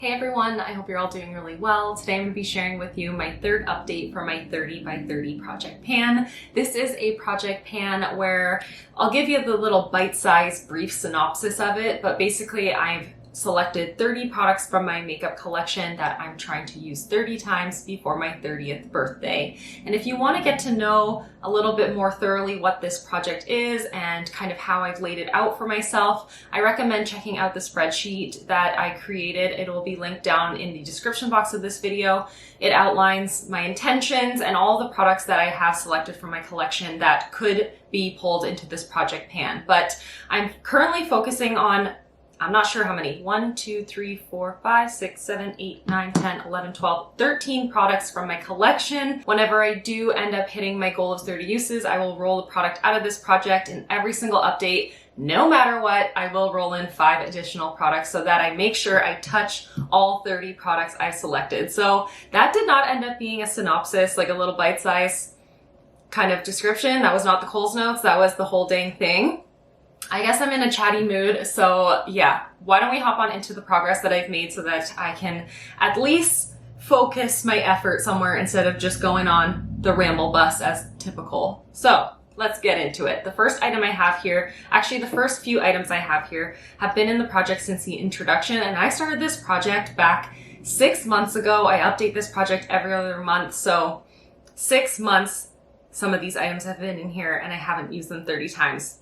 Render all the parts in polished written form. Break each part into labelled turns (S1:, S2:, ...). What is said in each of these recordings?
S1: Hey everyone, I hope you're all doing really well. Today I'm going to be sharing with you my third update for my 30 by 30 project pan. This is a project pan where I'll give you the little bite-sized brief synopsis of it, but basically I've selected 30 products from my makeup collection that I'm trying to use 30 times before my 30th birthday. And if you want to get to know a little bit more thoroughly what this project is and kind of how I've laid it out for myself, I recommend checking out the spreadsheet that I created. It will be linked down in the description box of this video. It outlines my intentions and all the products that I have selected from my collection that could be pulled into this project pan. But I'm currently focusing on, I'm not sure how many, 1, 2, 3, 4, 5, 6, 7, 8, 9, 10, 11, 12, 13 products from my collection. Whenever I do end up hitting my goal of 30 uses, I will roll a product out of this project. In every single update, no matter what, I will roll in 5 additional products so that I make sure I touch all 30 products I selected. So that did not end up being a synopsis, like a little bite-sized kind of description. That was not the Coles Notes, that was the whole dang thing. I guess I'm in a chatty mood, so yeah, why don't we hop on into the progress that I've made so that I can at least focus my effort somewhere instead of just going on the ramble bus as typical. So let's get into it. The first item I have here, actually the first few items I have here have been in the project since the introduction, and I started this project back 6 months ago. I update this project every other month, so 6 months some of these items have been in here and I haven't used them 30 times.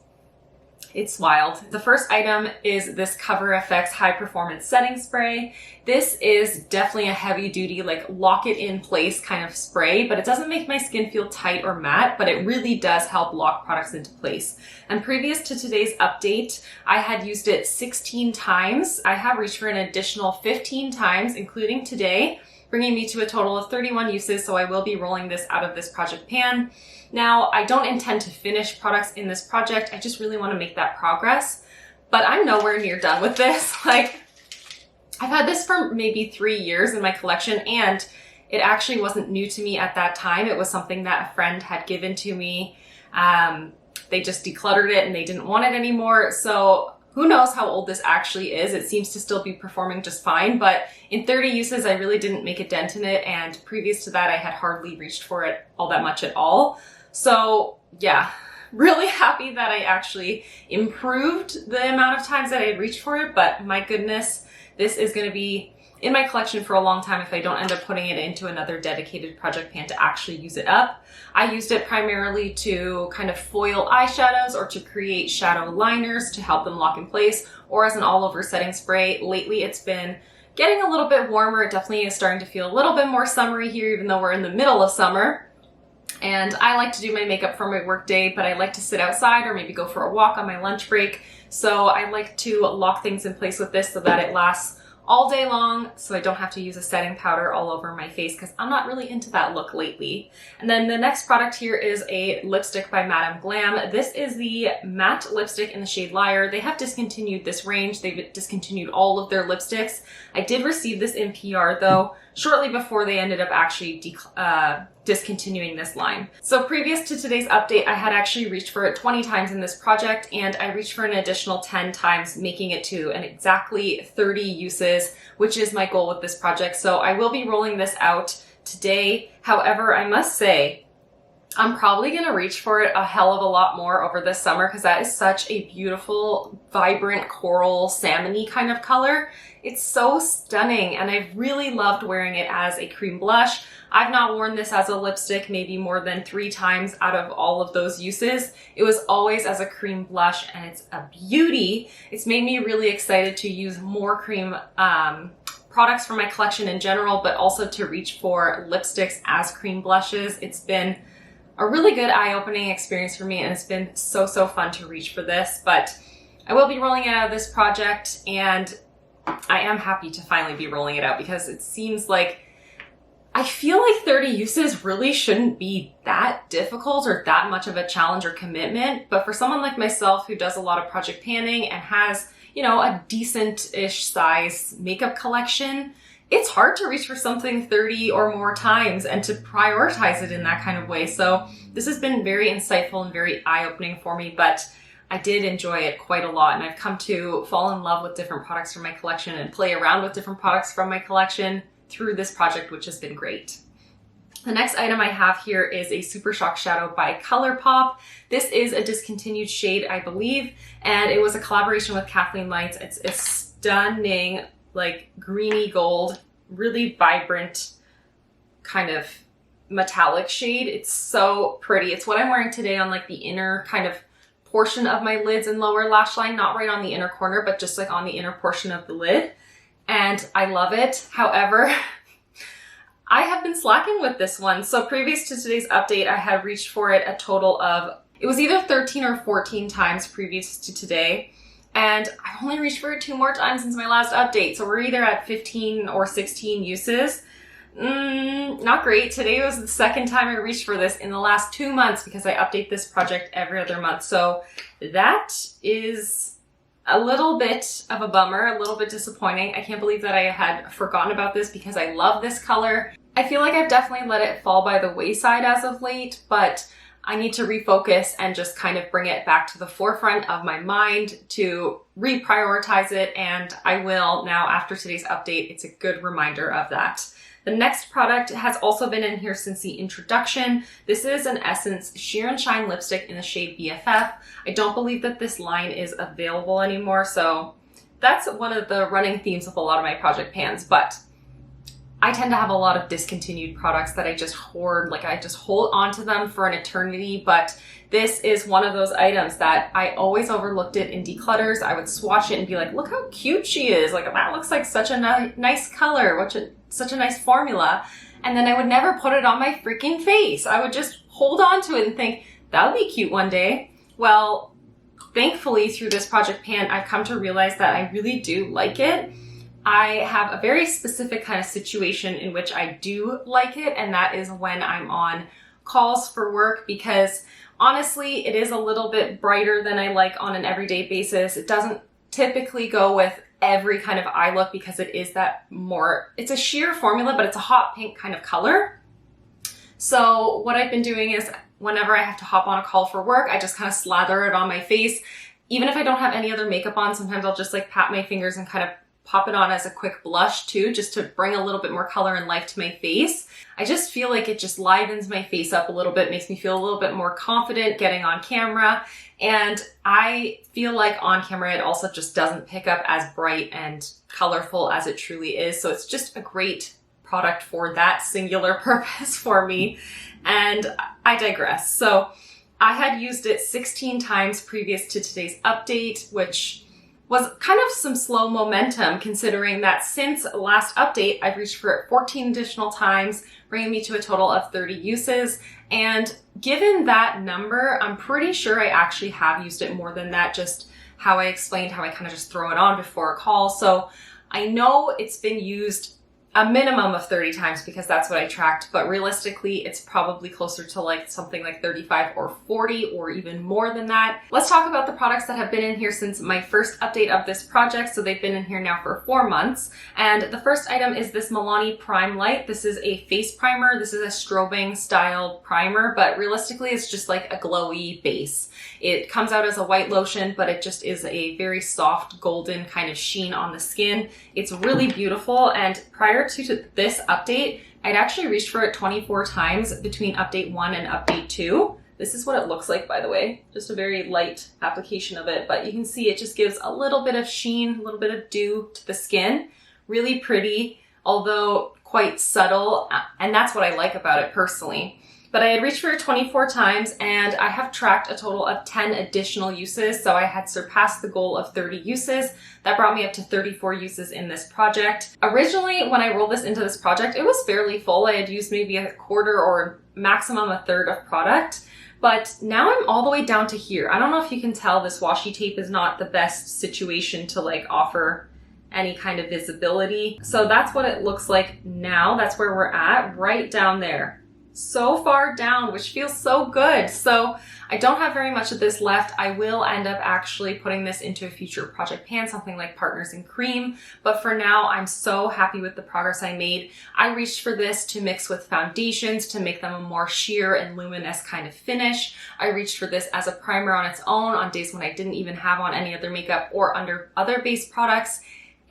S1: It's wild. The first item is this Cover FX High Performance Setting Spray. This is definitely a heavy duty, like lock it in place kind of spray, but it doesn't make my skin feel tight or matte, but it really does help lock products into place. And previous to today's update, I had used it 16 times. I have reached for an additional 15 times, including today, bringing me to a total of 31 uses, so I will be rolling this out of this project pan. Now, I don't intend to finish products in this project, I just really want to make that progress, but I'm nowhere near done with this. Like, I've had this for maybe 3 years in my collection, and it actually wasn't new to me at that time. It was something that a friend had given to me. They just decluttered it and they didn't want it anymore, so who knows how old this actually is. It seems to still be performing just fine, but in 30 uses, I really didn't make a dent in it, and previous to that, I had hardly reached for it all that much at all. So yeah, really happy that I actually improved the amount of times that I had reached for it, but my goodness, this is going to be in my collection for a long time if I don't end up putting it into another dedicated project pan to actually use it up. I used it primarily to kind of foil eyeshadows or to create shadow liners to help them lock in place, or as an all-over setting spray. Lately, it's been getting a little bit warmer. It definitely is starting to feel a little bit more summery here, even though we're in the middle of summer. And I like to do my makeup for my work day, but I like to sit outside or maybe go for a walk on my lunch break. So I like to lock things in place with this so that it lasts all day long, so I don't have to use a setting powder all over my face because I'm not really into that look lately. And then the next product here is a lipstick by Madame Glam. This is the matte lipstick in the shade Liar. They have discontinued this range. They've discontinued all of their lipsticks. I did receive this in PR though, shortly before they ended up actually discontinuing this line. So previous to today's update, I had actually reached for it 20 times in this project, and I reached for an additional 10 times, making it to an exactly 30 uses, which is my goal with this project. So I will be rolling this out today. However, I must say, I'm probably going to reach for it a hell of a lot more over this summer because that is such a beautiful, vibrant coral salmon-y kind of color. It's so stunning, and I've really loved wearing it as a cream blush. I've not worn this as a lipstick maybe more than 3 times out of all of those uses. It was always as a cream blush, and it's a beauty. It's made me really excited to use more cream products from my collection in general, but also to reach for lipsticks as cream blushes. It's been a really good eye-opening experience for me, and it's been so fun to reach for this. But I will be rolling it out of this project, and I am happy to finally be rolling it out because it seems like I feel like 30 uses really shouldn't be that difficult or that much of a challenge or commitment. But for someone like myself who does a lot of project panning and has, you know, a decent-ish size makeup collection, it's hard to reach for something 30 or more times and to prioritize it in that kind of way. So this has been very insightful and very eye-opening for me, but I did enjoy it quite a lot, and I've come to fall in love with different products from my collection and play around with different products from my collection through this project, which has been great. The next item I have here is a Super Shock Shadow by Colourpop. This is a discontinued shade, I believe, and it was a collaboration with Kathleen Lights. It's a stunning, like greeny gold, really vibrant kind of metallic shade. It's so pretty. It's what I'm wearing today on like the inner kind of portion of my lids and lower lash line, not right on the inner corner, but just like on the inner portion of the lid. And I love it. However, I have been slacking with this one. So previous to today's update, I had reached for it a total of, it was either 13 or 14 times previous to today. And I've only reached for it 2 more times since my last update. So we're either at 15 or 16 uses. Not great. Today was the second time I reached for this in the last 2 months because I update this project every other month. So that is a little bit of a bummer, a little bit disappointing. I can't believe that I had forgotten about this because I love this color. I feel like I've definitely let it fall by the wayside as of late, but I need to refocus and just kind of bring it back to the forefront of my mind to reprioritize it, and I will now after today's update. It's a good reminder of that. The next product has also been in here since the introduction. This is an Essence Sheer and Shine lipstick in the shade BFF. I don't believe that this line is available anymore, so that's one of the running themes of a lot of my project pans, but I tend to have a lot of discontinued products that I just hoard, like I just hold onto them for an eternity, but this is one of those items that I always overlooked it in declutters. I would swatch it and be like, look how cute she is. Like, that looks like such a nice color, such a nice formula. And then I would never put it on my freaking face. I would just hold on to it and think, that would be cute one day. Well, thankfully through this project pan, I've come to realize that I really do like it. I have a very specific kind of situation in which I do like it, and that is when I'm on calls for work, because honestly, it is a little bit brighter than I like on an everyday basis. It doesn't typically go with every kind of eye look because it is it's a sheer formula, but it's a hot pink kind of color. So what I've been doing is whenever I have to hop on a call for work, I just kind of slather it on my face. Even if I don't have any other makeup on, sometimes I'll just like pat my fingers and kind of pop it on as a quick blush too, just to bring a little bit more color and life to my face. I just feel like it just livens my face up a little bit, makes me feel a little bit more confident getting on camera. And I feel like on camera, it also just doesn't pick up as bright and colorful as it truly is. So it's just a great product for that singular purpose for me. And I digress. So I had used it 16 times previous to today's update, which was kind of some slow momentum considering that since last update, I've reached for it 14 additional times, bringing me to a total of 30 uses. And given that number, I'm pretty sure I actually have used it more than that, just how I explained how I kind of just throw it on before a call. So I know it's been used a minimum of 30 times because that's what I tracked, but realistically, it's probably closer to like something like 35 or 40 or even more than that. Let's talk about the products that have been in here since my first update of this project. So they've been in here now for 4 months. And the first item is this Milani Prime Light. This is a face primer. This is a strobing style primer, but realistically, it's just like a glowy base. It comes out as a white lotion, but it just is a very soft golden kind of sheen on the skin. It's really beautiful. And prior to this update, I'd actually reached for it 24 times between update 1 and update 2. This is what it looks like, by the way. Just a very light application of it, but you can see it just gives a little bit of sheen, a little bit of dew to the skin. Really pretty, although quite subtle, and that's what I like about it personally. But I had reached for it 24 times, and I have tracked a total of 10 additional uses, so I had surpassed the goal of 30 uses. That brought me up to 34 uses in this project. Originally, when I rolled this into this project, it was fairly full. I had used maybe a quarter or maximum a third of product, but now I'm all the way down to here. I don't know if you can tell, this washi tape is not the best situation to like offer any kind of visibility. So that's what it looks like now. That's where we're at, right down there. so far down, which feels so good. So I don't have very much of this left. I will end up actually putting this into a future project pan, something like Partners in Cream. But for now, I'm so happy with the progress I made. I reached for this to mix with foundations to make them a more sheer and luminous kind of finish. I reached for this as a primer on its own on days when I didn't even have on any other makeup or under other base products.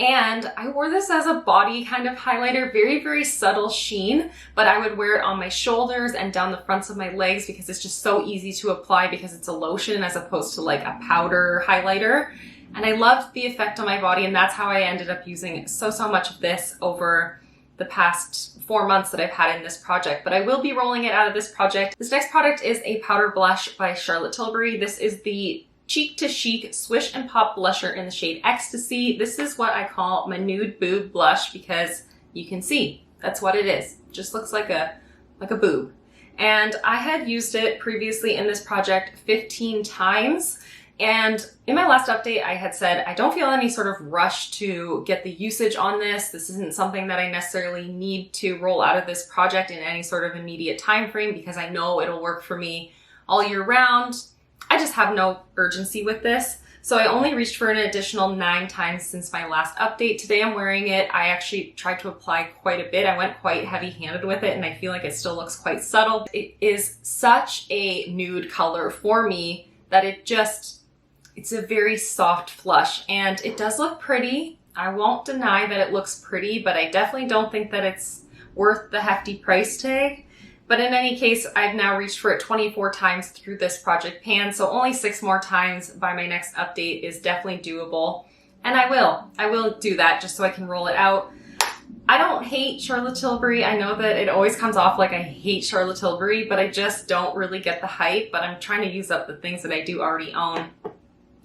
S1: And I wore this as a body kind of highlighter, very, very subtle sheen, but I would wear it on my shoulders and down the fronts of my legs because it's just so easy to apply because it's a lotion as opposed to like a powder highlighter. And I loved the effect on my body, and that's how I ended up using so much of this over the past 4 months that I've had in this project. But I will be rolling it out of this project. This next product is a powder blush by Charlotte Tilbury. This is the Cheek to Chic Swish and Pop blusher in the shade Ecstasy. This is what I call my nude boob blush because you can see that's what it is. Just looks like a boob. And I had used it previously in this project 15 times. And in my last update, I had said, I don't feel any sort of rush to get the usage on this. This isn't something that I necessarily need to roll out of this project in any sort of immediate time frame because I know it'll work for me all year round. I just have no urgency with this. So I only reached for an additional 9 times since my last update. Today I'm wearing it. I actually tried to apply quite a bit. I went quite heavy-handed with it and I feel like it still looks quite subtle. It is such a nude color for me that it's a very soft flush and it does look pretty. I won't deny that it looks pretty, but I definitely don't think that it's worth the hefty price tag. But in any case, I've now reached for it 24 times through this project pan, so only 6 more times by my next update is definitely doable. And I will do that just so I can roll it out. I don't hate Charlotte Tilbury. I know that it always comes off like I hate Charlotte Tilbury, but I just don't really get the hype, but I'm trying to use up the things that I do already own.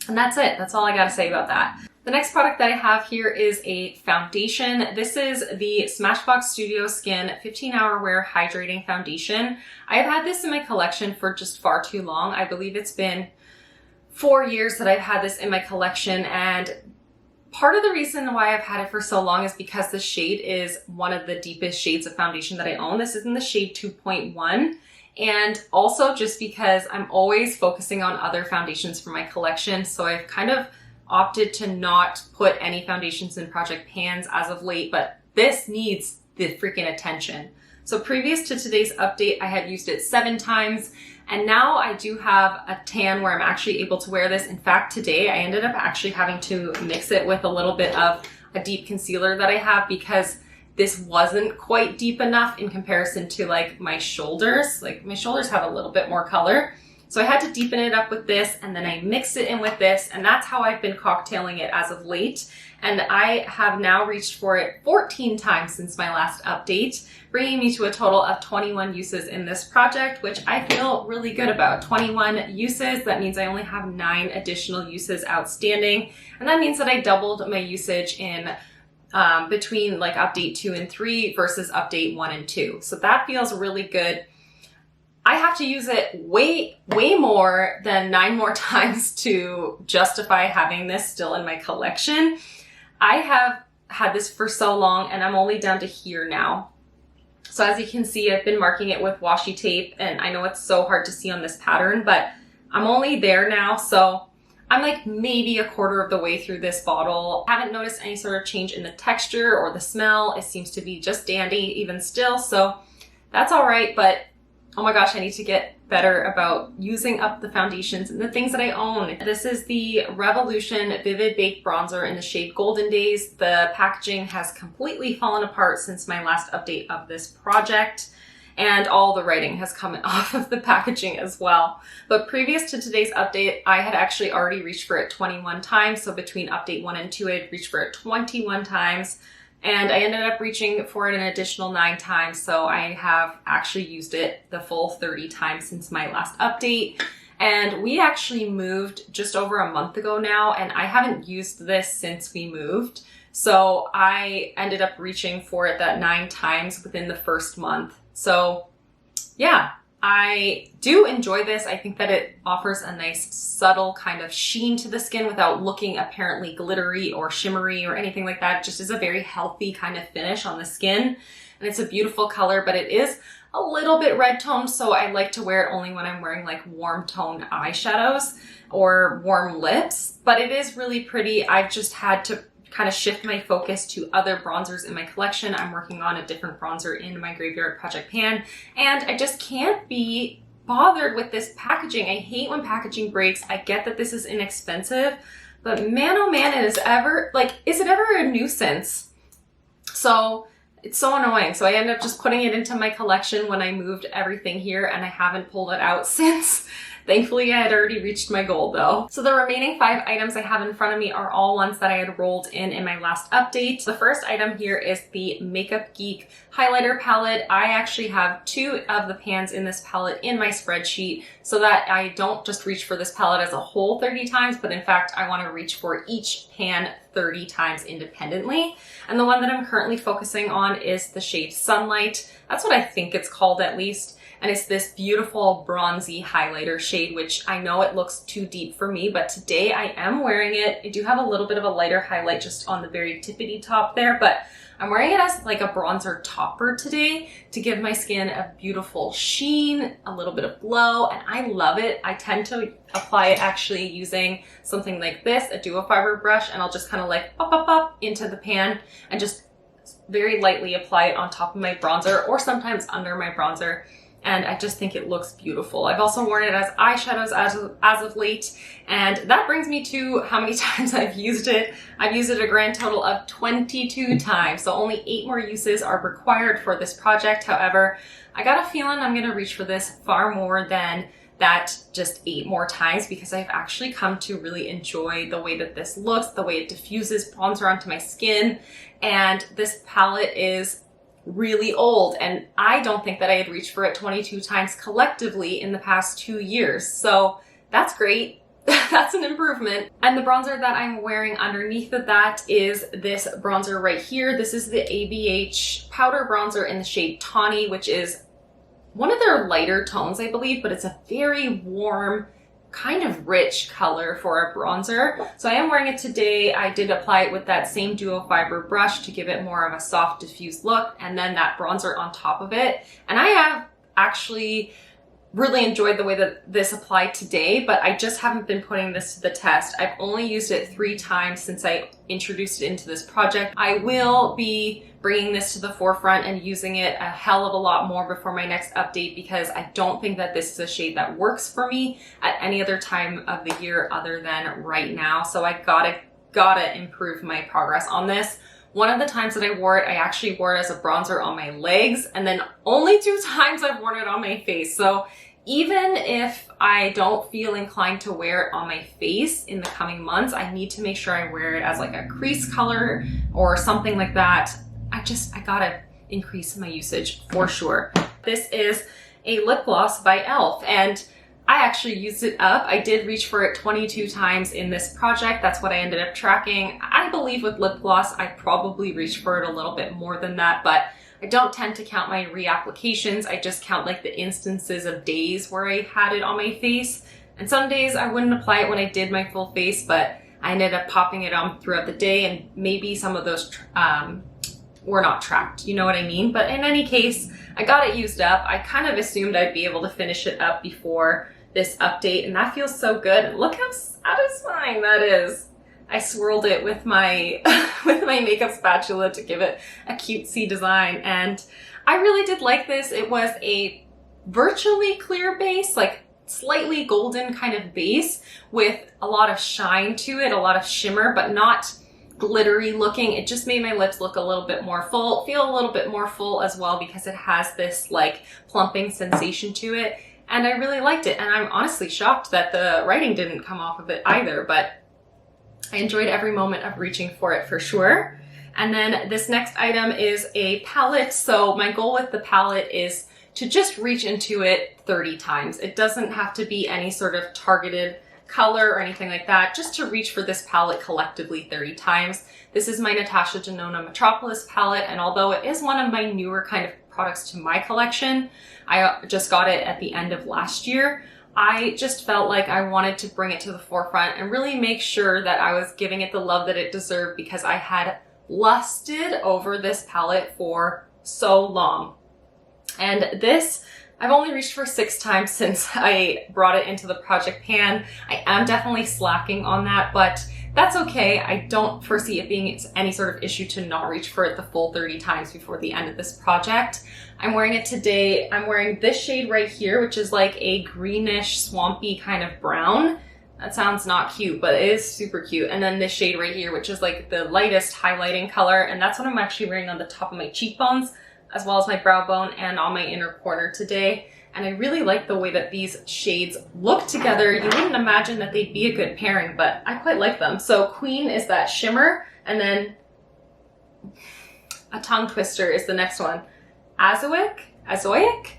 S1: And that's it. That's all I gotta say about that. The next product that I have here is a foundation. This is the Smashbox Studio Skin 15-Hour Wear Hydrating Foundation. I have had this in my collection for just far too long. I believe it's been 4 years that I've had this in my collection, and part of the reason why I've had it for so long is because the shade is one of the deepest shades of foundation that I own. This is in the shade 2.1. And also just because I'm always focusing on other foundations for my collection, so I've kind of opted to not put any foundations in project pans as of late, but this needs the freaking attention. So previous to today's update, I had used it 7 times, and now I do have a tan where I'm actually able to wear this. In fact, today I ended up actually having to mix it with a little bit of a deep concealer that I have because this wasn't quite deep enough in comparison to like my shoulders. Like my shoulders have a little bit more color. So I had to deepen it up with this, and then I mixed it in with this, and that's how I've been cocktailing it as of late. And I have now reached for it 14 times since my last update, bringing me to a total of 21 uses in this project, which I feel really good about. 21 uses, that means I only have 9 additional uses outstanding. And that means that I doubled my usage in between like update 2 and 3 versus update 1 and 2. So that feels really good. I have to use it way more than 9 more times to justify having this still in my collection. I have had this for so long and I'm only down to here now. So as you can see, I've been marking it with washi tape, and I know it's so hard to see on this pattern, but I'm only there now. So I'm like maybe a quarter of the way through this bottle. I haven't noticed any sort of change in the texture or the smell. It seems to be just dandy even still. So that's all right, but oh my gosh, I need to get better about using up the foundations and the things that I own. This is the Revolution Vivid Baked Bronzer in the shade Golden Days. The packaging has completely fallen apart since my last update of this project, and all the writing has come off of the packaging as well. But previous to today's update, I had actually already reached for it 21 times. So between update 1 and 2, I had reached for it 21 times. And I ended up reaching for it an additional 9 times, so I have actually used it the full 30 times since my last update. And we actually moved just over a month ago now, and I haven't used this since we moved. So I ended up reaching for it that 9 times within the first month. So yeah, I do enjoy this. I think that it offers a nice subtle kind of sheen to the skin without looking apparently glittery or shimmery or anything like that. It just is a very healthy kind of finish on the skin. And it's a beautiful color, but it is a little bit red toned, so I like to wear it only when I'm wearing like warm toned eyeshadows or warm lips. But it is really pretty. I've just had to kind of shift my focus to other bronzers in my collection. I'm working on a different bronzer in my Graveyard Project pan, and I just can't be bothered with this packaging. I hate when packaging breaks. I get that this is inexpensive, but man, oh man, is it ever a nuisance? So it's so annoying. So I ended up just putting it into my collection when I moved everything here, and I haven't pulled it out since. Thankfully, I had already reached my goal though. So the remaining 5 items I have in front of me are all ones that I had rolled in my last update. The first item here is the Makeup Geek highlighter palette. I actually have 2 of the pans in this palette in my spreadsheet so that I don't just reach for this palette as a whole 30 times, but in fact, I want to reach for each pan 30 times independently. And the one that I'm currently focusing on is the shade Sunlight. That's what I think it's called at least. And it's this beautiful bronzy highlighter shade, which I know it looks too deep for me, but today I am wearing it. I do have a little bit of a lighter highlight just on the very tippity top there, but I'm wearing it as like a bronzer topper today to give my skin a beautiful sheen, a little bit of glow, and I love it. I tend to apply it actually using something like this, a duo fiber brush, and I'll just kind of like pop into the pan and just very lightly apply it on top of my bronzer or sometimes under my bronzer. And I just think it looks beautiful. I've also worn it as eyeshadows as of late. And that brings me to how many times I've used it. I've used it a grand total of 22 times. So only 8 more uses are required for this project. However, I got a feeling I'm gonna reach for this far more than that just 8 more times, because I've actually come to really enjoy the way that this looks, the way it diffuses bronzer onto my skin. And this palette is really old, and I don't think that I had reached for it 22 times collectively in the past 2 years. So that's great. That's an improvement. And the bronzer that I'm wearing underneath of that is this bronzer right here. This is the ABH powder bronzer in the shade Tawny, which is one of their lighter tones, I believe, but it's a very warm, kind of rich color for a bronzer. So I am wearing it today. I did apply it with that same duo fiber brush to give it more of a soft diffused look, and then that bronzer on top of it. And I have actually really enjoyed the way that this applied today, but I just haven't been putting this to the test. I've only used it 3 times since I introduced it into this project. I will be bringing this to the forefront and using it a hell of a lot more before my next update, because I don't think that this is a shade that works for me at any other time of the year other than right now. So I gotta improve my progress on this. One of the times that I wore it, I actually wore it as a bronzer on my legs, and then only 2 times I've worn it on my face. So even if I don't feel inclined to wear it on my face in the coming months, I need to make sure I wear it as like a crease color or something like that. I gotta increase my usage for sure. This is a lip gloss by e.l.f. and I actually used it up. I did reach for it 22 times in this project. That's what I ended up tracking. I believe with lip gloss, I probably reached for it a little bit more than that, but I don't tend to count my reapplications. I just count like the instances of days where I had it on my face. And some days I wouldn't apply it when I did my full face, but I ended up popping it on throughout the day, and maybe some of those were not tracked, you know what I mean? But in any case, I got it used up. I kind of assumed I'd be able to finish it up before this update, and that feels so good. Look how satisfying that is. I swirled it with my with my makeup spatula to give it a cutesy design, and I really did like this. It was a virtually clear base, like slightly golden kind of base with a lot of shine to it, a lot of shimmer, but not glittery looking. It just made my lips look a little bit more full, feel a little bit more full as well, because it has this like plumping sensation to it, and I really liked it. And I'm honestly shocked that the writing didn't come off of it either, but I enjoyed every moment of reaching for it for sure. And then this next item is a palette. So my goal with the palette is to just reach into it 30 times. It doesn't have to be any sort of targeted color or anything like that, just to reach for this palette collectively 30 times. This is my Natasha Denona Metropolis palette, and although it is one of my newer kind of products to my collection. I just got it at the end of last year. I just felt like I wanted to bring it to the forefront and really make sure that I was giving it the love that it deserved, because I had lusted over this palette for so long. And this, I've only reached for 6 times since I brought it into the project pan. I am definitely slacking on that, but that's okay. I don't foresee it being any sort of issue to not reach for it the full 30 times before the end of this project. I'm wearing it today. I'm wearing this shade right here, which is like a greenish, swampy kind of brown. That sounds not cute, but it is super cute. And then this shade right here, which is like the lightest highlighting color. And that's what I'm actually wearing on the top of my cheekbones, as well as my brow bone and on my inner corner today. And I really like the way that these shades look together. You wouldn't imagine that they'd be a good pairing, but I quite like them. So Queen is that shimmer, and then a tongue twister is the next one. Azoic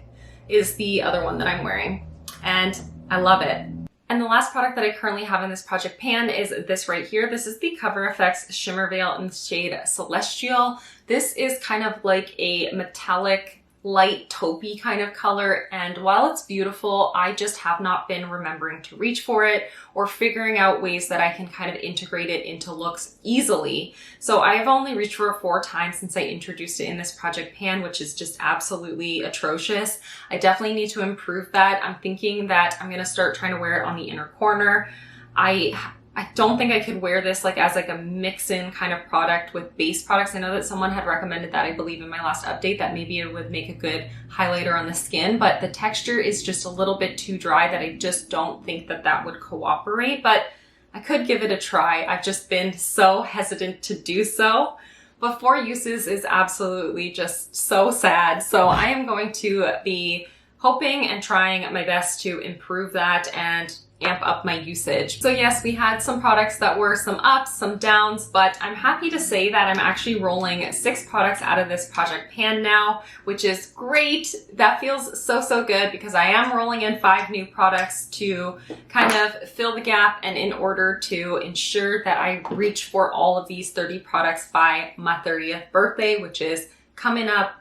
S1: is the other one that I'm wearing, and I love it. And the last product that I currently have in this project pan is this right here. This is the Cover FX Shimmer Veil in the shade Celestial. This is kind of like a metallic, light taupey kind of color, and while it's beautiful, I just have not been remembering to reach for it or figuring out ways that I can kind of integrate it into looks easily. So I have only reached for it 4 times since I introduced it in this project pan, which is just absolutely atrocious. I definitely need to improve that. I'm thinking that I'm gonna start trying to wear it on the inner corner. I don't think I could wear this like as like a mix-in kind of product with base products. I know that someone had recommended that, I believe, in my last update, that maybe it would make a good highlighter on the skin, but the texture is just a little bit too dry that I just don't think that that would cooperate, but I could give it a try. I've just been so hesitant to do so. But 4 uses is absolutely just so sad. So I am going to be hoping and trying my best to improve that and amp up my usage. So yes, we had some products that were some ups, some downs, but I'm happy to say that I'm actually rolling 6 products out of this project pan now, which is great. That feels so good, because I am rolling in 5 new products to kind of fill the gap and in order to ensure that I reach for all of these 30 products by my 30th birthday, which is coming up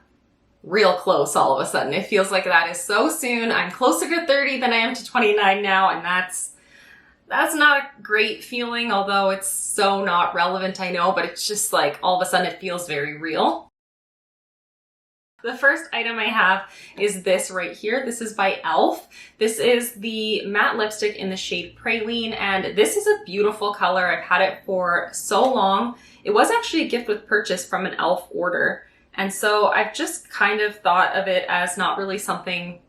S1: real close all of a sudden. It feels like that is so soon. I'm closer to 30 than I am to 29 now, and that's not a great feeling, although it's so not relevant, I know, but it's just like all of a sudden it feels very real. The first item I have is this right here. This is by e.l.f. This is the matte lipstick in the shade Praline, and this is a beautiful color. I've had it for so long. It was actually a gift with purchase from an e.l.f. order. And so I've just kind of thought of it as not really something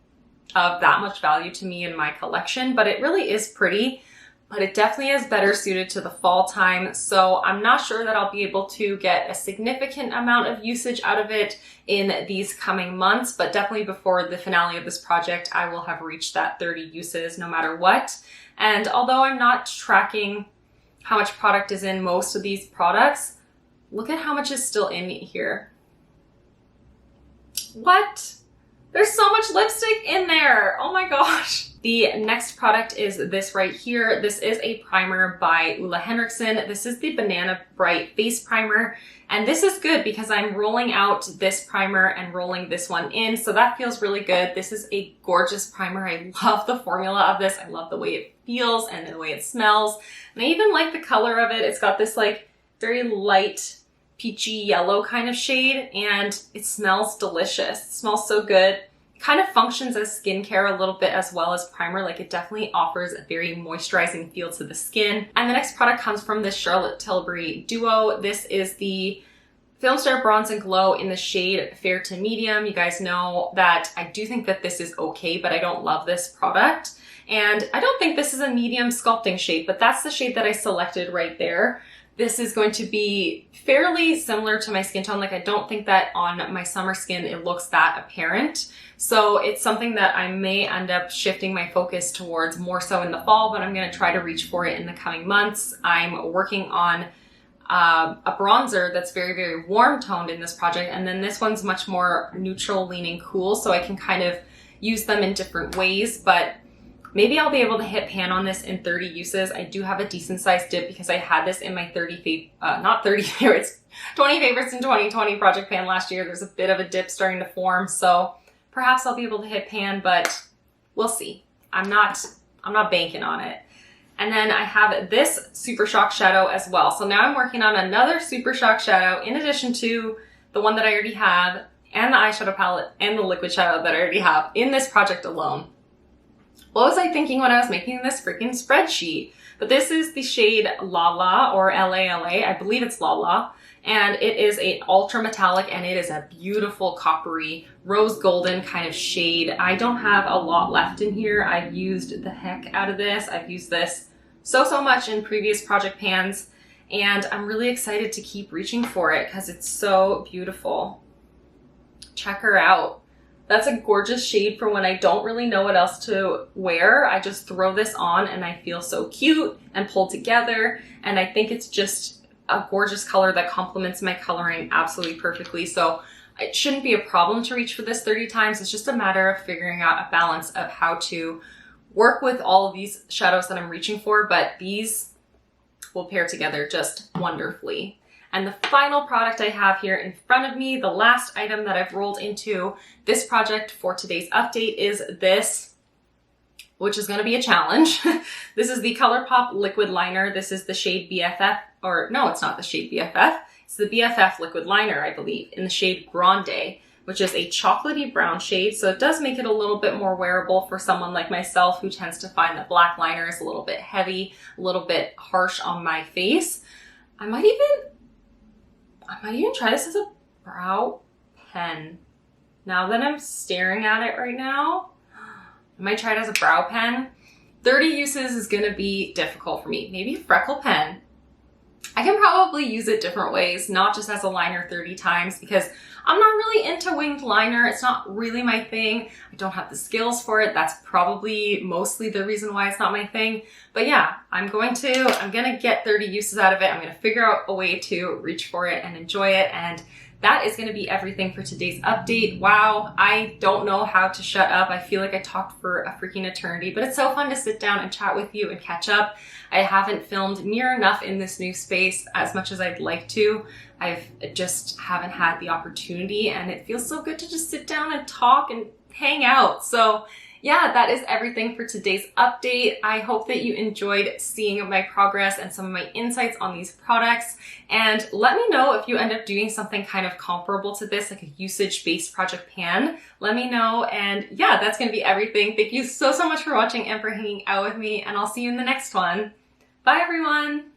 S1: of that much value to me in my collection, but it really is pretty, but it definitely is better suited to the fall time. So I'm not sure that I'll be able to get a significant amount of usage out of it in these coming months, but definitely before the finale of this project, I will have reached that 30 uses no matter what. And although I'm not tracking how much product is in most of these products, look at how much is still in here. What? There's so much lipstick in there. Oh my gosh. The next product is this right here. This is a primer by OleHenriksen. This is the Banana Bright Face Primer. And this is good because I'm rolling out this primer and rolling this one in. So that feels really good. This is a gorgeous primer. I love the formula of this. I love the way it feels and the way it smells. And I even like the color of it. It's got this like very light peachy yellow kind of shade, and it smells delicious. It smells so good. It kind of functions as skincare a little bit as well as primer. Like, it definitely offers a very moisturizing feel to the skin. And the next product comes from this Charlotte Tilbury duo. This is the Filmstar Bronze and Glow in the shade Fair to Medium. You guys know that I do think that this is okay, but I don't love this product. And I don't think this is a medium sculpting shade, but that's the shade that I selected right there. This is going to be fairly similar to my skin tone. Like, I don't think that on my summer skin it looks that apparent. So it's something that I may end up shifting my focus towards more so in the fall, but I'm going to try to reach for it in the coming months. I'm working on a bronzer that's very warm toned in this project, and then this one's much more neutral leaning cool, so I can kind of use them in different ways. But Maybe I'll be able to hit pan on this in 30 uses. I do have a decent sized dip because I had this in my 20 favorites in 2020 project pan last year. There's a bit of a dip starting to form, so perhaps I'll be able to hit pan, but we'll see. I'm not banking on it. And then I have this Super Shock shadow as well. So now I'm working on another Super Shock shadow in addition to the one that I already have and the eyeshadow palette and the liquid shadow that I already have in this project alone. What was I thinking when I was making this freaking spreadsheet? But this is the shade Lala or LALA. I believe it's Lala. And it is an ultra metallic and it is a beautiful coppery rose golden kind of shade. I don't have a lot left in here. I've used the heck out of this. I've used this so much in previous project pans, and I'm really excited to keep reaching for it because it's so beautiful. Check her out. That's a gorgeous shade for when I don't really know what else to wear. I just throw this on and I feel so cute and pulled together, and I think it's just a gorgeous color that complements my coloring absolutely perfectly. So it shouldn't be a problem to reach for this 30 times. It's just a matter of figuring out a balance of how to work with all of these shadows that I'm reaching for, but these will pair together just wonderfully. And the final product I have here in front of me, the last item that I've rolled into this project for today's update, is this, which is going to be a challenge. This is the Colourpop liquid liner. This is the shade BFF, or no, it's not the shade BFF. It's the BFF liquid liner, I believe, in the shade Grande, which is a chocolatey brown shade. So it does make it a little bit more wearable for someone like myself who tends to find that black liner is a little bit heavy, a little bit harsh on my face. I might even try this as a brow pen. Now that I'm staring at it right now, I might try it as a brow pen. 30 uses is gonna be difficult for me. Maybe a freckle pen. I can probably use it different ways, not just as a liner 30 times, because I'm not really into winged liner. It's not really my thing. I don't have the skills for it. That's probably mostly the reason why it's not my thing. But yeah, I'm gonna get 30 uses out of it. I'm gonna figure out a way to reach for it and enjoy it. And that is going to be everything for today's update. Wow, I don't know how to shut up. I feel like I talked for a freaking eternity, but it's so fun to sit down and chat with you and catch up. I haven't filmed near enough in this new space as much as I'd like to. I've just haven't had the opportunity, and it feels so good to just sit down and talk and hang out. So yeah, that is everything for today's update. I hope that you enjoyed seeing my progress and some of my insights on these products. And let me know if you end up doing something kind of comparable to this, like a usage-based project pan. Let me know. And yeah, that's going to be everything. Thank you so much for watching and for hanging out with me. And I'll see you in the next one. Bye, everyone.